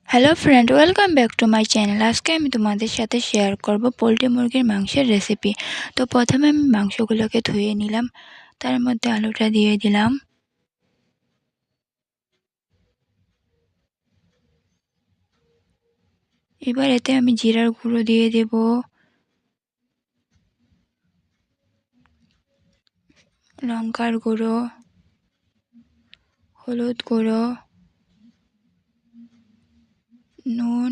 Hello friend, welcome back to my channel. আজকে আমি তোমাদের সাথে শেয়ার করব পোলট্রি মুরগির মাংসের রেসিপি। তো প্রথমে আমি মাংসগুলোকে ধুয়ে নিলাম, তার মধ্যে আলুটা দিয়ে দিলাম। এবার এতে আমি জিরার গুঁড়ো দিয়ে দেব, লঙ্কার গুঁড়ো, হলুদ গুঁড়ো, নুন,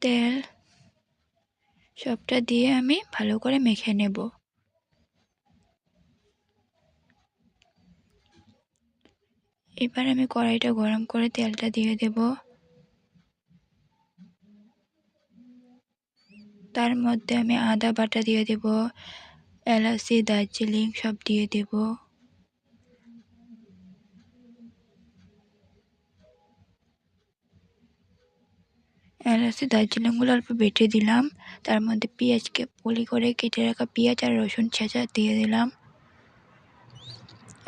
তেল সবটা দিয়ে আমি ভালো করে মেখে নেব। এবার আমি কড়াইটা গরম করে তেলটা দিয়ে দেব, তার মধ্যে আমি আদা বাটা দিয়ে দেব, এলাচি, দারচিনি সব দিয়ে দেব। এলাচি, দারচিনিগুলো অল্প বেটে দিলাম, তার মধ্যে পেঁয়াজকে পলি করে কেটে রাখা পেঁয়াজ আর রসুন ছেঁচা দিয়ে দিলাম।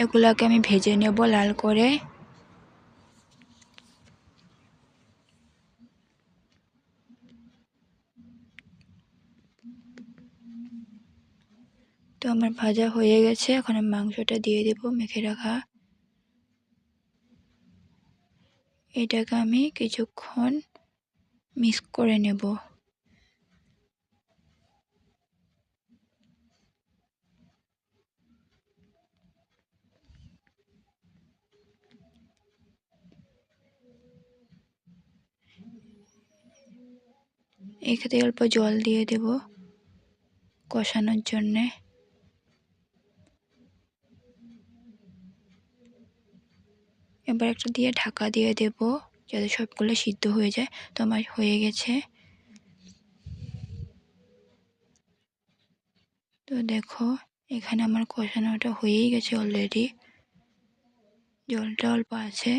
এগুলোকে আমি ভেজে নেব লাল করে। তো আমার ভাজা হয়ে গেছে, এখন আমি মাংসটা দিয়ে দেব মেখে রাখা। এটাকে আমি কিছুক্ষণ মিক্স করে নেব। এখানে অল্প জল দিয়ে দেব কষানোর জন্যে। এবার একটা দিয়ে ঢাকা দিয়ে দেব যাতে সবগুলো সিদ্ধ হয়ে যায়। তো আমার হয়ে গেছে। তো দেখো, এখানে আমার কষানোটা হয়েই গেছে অলরেডি, জলটা অল্প আছে,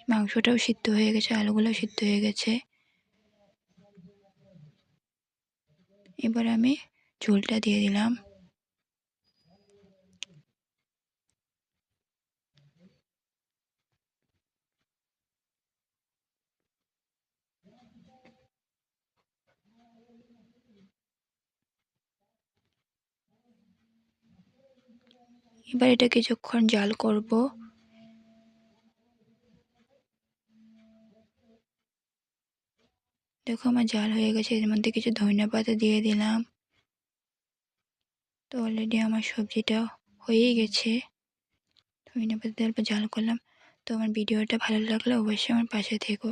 মাংসটাও সিদ্ধ হয়ে গেছে, আলুগুলোও সিদ্ধ হয়ে গেছে। এবার আমি ঝোলটা দিয়ে দিলাম। এবার এটা কিছুক্ষণ জাল করব। দেখো আমার জাল হয়ে গেছে, এর মধ্যে কিছু ধনিয়া দিয়ে দিলাম। তো অলরেডি আমার সবজিটা হয়েই গেছে, ধনিয়া পাতা দিয়ে অল্প জাল করলাম। তো আমার ভিডিওটা ভালো লাগলে অবশ্যই আমার পাশে থেকো।